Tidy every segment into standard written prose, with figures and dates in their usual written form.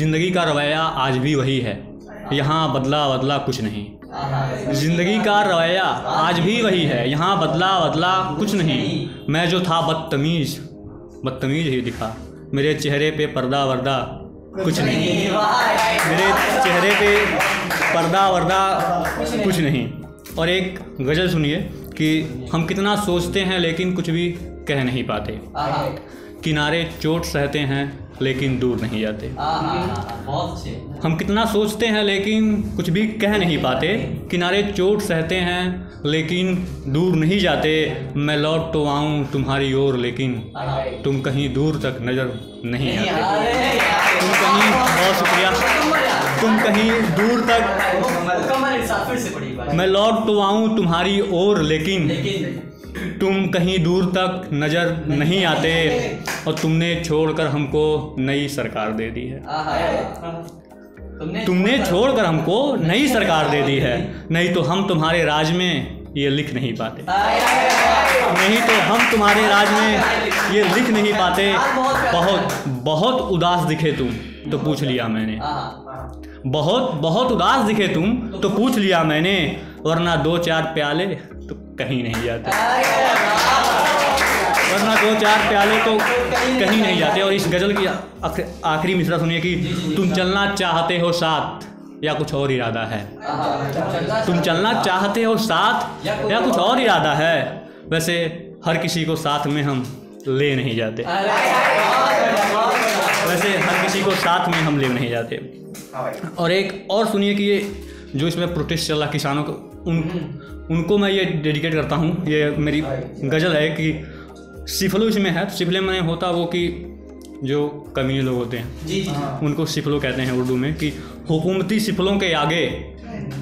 जिंदगी का रवैया आज भी वही है, यहाँ बदला बदला कुछ नहीं। जिंदगी का रवैया आज भी वही है, यहाँ बदला बदला कुछ नहीं। मैं जो था बदतमीज ही दिखा, मेरे चेहरे पे पर्दा वर्दा कुछ नहीं। मेरे चेहरे पे पर्दा वर्दा कुछ नहीं। और एक गज़ल सुनिए कि हम कितना सोचते हैं लेकिन कुछ भी कह नहीं पाते, किनारे चोट सहते हैं लेकिन दूर नहीं जाते। हम कितना सोचते हैं लेकिन कुछ भी कह नहीं पाते, किनारे चोट सहते हैं लेकिन दूर नहीं जाते। मैं लौट तो आऊँ तुम्हारी ओर लेकिन तुम कहीं दूर तक नज़र नहीं आते। तुम कहीं, बहुत शुक्रिया, तुम कहीं दूर तक, मैं लौट तो आऊँ तुम्हारी ओर लेकिन तुम कहीं दूर तक नज़र नहीं आते। और तुमने छोड़कर हमको नई सरकार दे दी है, तुमने छोड़कर हमको नई सरकार दे दी है। नहीं तो हम तुम्हारे राज में ये लिख नहीं पाते, नहीं तो हम तुम्हारे राज में ये लिख नहीं पाते। बहुत उदास दिखे तुम तो पूछ लिया मैंने, बहुत उदास दिखे तुम तो पूछ लिया मैंने, वरना 2-4 प्याले तो कहीं नहीं जाते, वरना 2-4 प्याले तो कहीं नहीं जाते। और इस गज़ल की आखिरी मिसरा सुनिए कि तुम चलना चाहते हो साथ या कुछ और इरादा है। तुम चलना चाहते हो साथ या कुछ और इरादा है। वैसे हर किसी को साथ में हम ले नहीं जाते, वैसे हर किसी को साथ में हम ले नहीं जाते। और एक और सुनिए कि ये जो इसमें प्रोटेस्ट चल रहा किसानों को, उनको मैं ये डेडिकेट करता हूँ। ये मेरी गज़ल है कि सिफलो इसमें है। सिफले में होता वो कि जो कमीने लोग होते हैं उनको सिफलो कहते हैं उर्दू में, कि हुकूमती सिफलों के आगे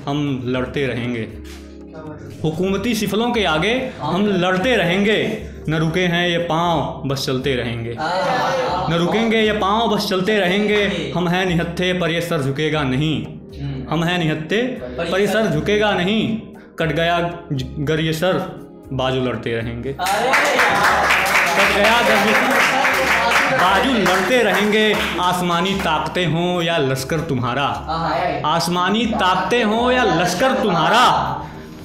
हम लड़ते रहेंगे, हुकूमती सिफलों के आगे हम लड़ते रहेंगे। न रुके हैं ये पाँव बस चलते रहेंगे, न रुकेंगे ये पाँव बस चलते रहेंगे। हम हैं निहत्थे पर ये सर झुकेगा नहीं, हम हैं निहत्थे पर ये सर झुकेगा नहीं। कट गया गर ये सर बाजू लड़ते रहेंगे, कट गया गर ये सर बाजू लड़ते रहेंगे। आसमानी ताकतें हों या लश्कर तुम्हारा, आसमानी ताकतें हों या लश्कर तुम्हारा,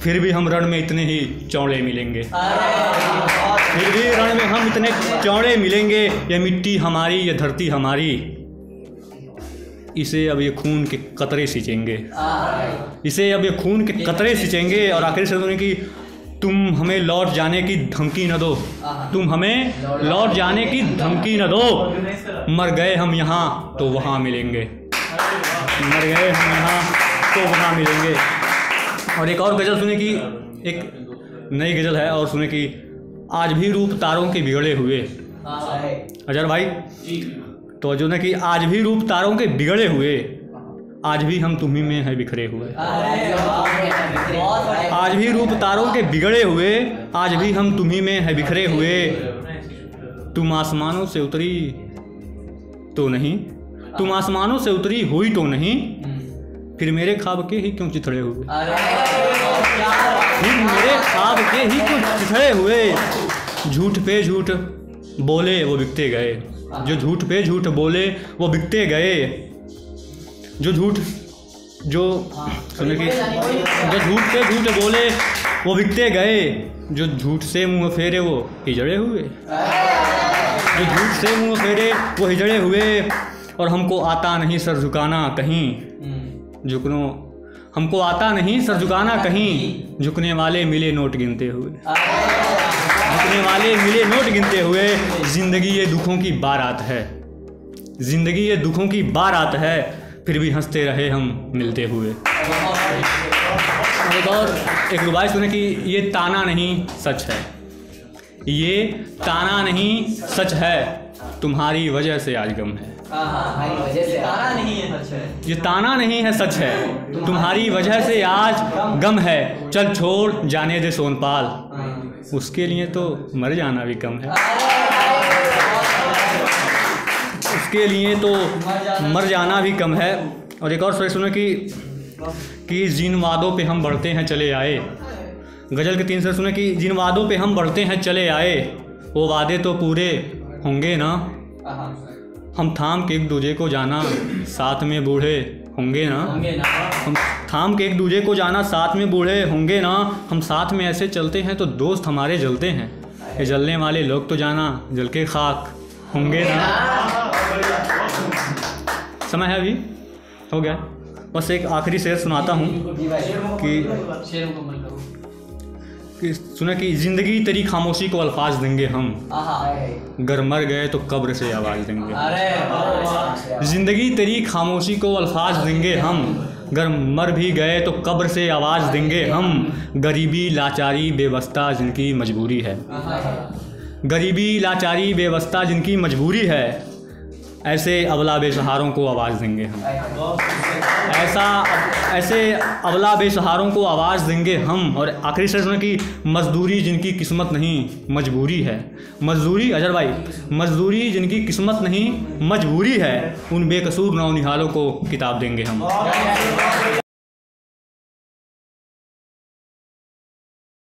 फिर भी हम रण में इतने ही चौड़े मिलेंगे, फिर भी रण में हम इतने चौड़े मिलेंगे। ये मिट्टी हमारी, ये धरती हमारी, इसे अब ये खून के कतरे सींचेंगे, इसे अब ये खून के कतरे सींचेंगे। और आखिर से सुनिए कि तुम हमें लौट जाने की धमकी न दो, तुम हमें लौट जाने की धमकी न दो। मर गए हम यहाँ तो वहाँ मिलेंगे, मर गए हम यहाँ तो वहाँ मिलेंगे। और एक और गज़ल सुने कि एक नई गज़ल है, और सुने कि आज भी रूप तारों के बिगड़े हुए। अजहर भाई तो जो ना कि आज भी रूप तारों के बिगड़े हुए, आज भी हम तुम्ही में है बिखरे हुए। आज भी रूप तारों के बिगड़े हुए, आज भी हम तुम्ही में है बिखरे हुए। तुम आसमानों से उतरी तो नहीं, तुम आसमानों से उतरी हुई तो नहीं, फिर मेरे ख्वाब के ही क्यों चिथड़े हुए, फिर मेरे ख्वाब के ही क्यों चिथड़े हुए। झूठ पे झूठ बोले वो बिकते गए, जो झूठ पे झूठ बोले वो बिकते गए। जो झूठ जो सुने कि जो झूठ पे झूठ बोले वो बिकते गए, जो झूठ से मुंह फेरे वो हिजड़े हुए, जो झूठ से मुंह फेरे वो हिजड़े हुए। और हमको आता नहीं सर झुकाना कहीं, झुकनो हमको आता नहीं सर झुकाना कहीं। झुकने वाले मिले नोट गिनते हुए, झुकने वाले मिले नोट गिनते हुए। जिंदगी ये दुखों की बारात है, जिंदगी ये दुखों की बारात है, फिर भी हंसते रहे हम मिलते हुए। और एक रुबाई सुने कि ये ताना नहीं सच है, ये ताना नहीं सच है, तुम्हारी वजह से आज गम है। ये ताना नहीं है सच है, तुम्हारी वजह से आज गम है। चल छोड़ जाने दे सोनपाल, उसके लिए तो मर जाना भी कम है, उसके लिए तो मर जाना भी कम है। और एक और शेर सुनो कि जिन वादों पे हम बढ़ते हैं चले आए। गज़ल के 3 शेर सुने कि जिन वादों पे हम बढ़ते हैं चले आए, वो वादे तो पूरे होंगे ना, हम थाम के एक दूजे को जाना, साथ में बूढ़े होंगे ना। हम थाम के एक दूजे को जाना, साथ में बूढ़े होंगे ना। हम साथ में ऐसे चलते हैं तो दोस्त हमारे जलते हैं। ये जलने वाले लोग तो जाना जल के खाक होंगे ना। समय है अभी, हो गया। बस एक आखिरी शेर सुनाता हूँ कि सुना कि ज़िंदगी तेरी खामोशी को अल्फाज देंगे हम, गर मर गए तो कब्र से आवाज़ देंगे। ज़िंदगी तेरी खामोशी को अल्फाज देंगे हम, गर मर भी गए तो कब्र से आवाज़ देंगे हम। गरीबी लाचारी बेवस्ता जिनकी मजबूरी है, गरीबी लाचारी बेवस्ता जिनकी मजबूरी है, ऐसे अबला बेसहारों को आवाज़ देंगे हम। ऐसे अबला बेसहारों को आवाज़ देंगे हम। और आखिरी शेर सुना कि मजदूरी जिनकी किस्मत नहीं मजबूरी है। मजदूरी, अजहर भाई, मजदूरी जिनकी किस्मत नहीं मजबूरी है, उन बेकसूर नौनिहालों को किताब देंगे हम।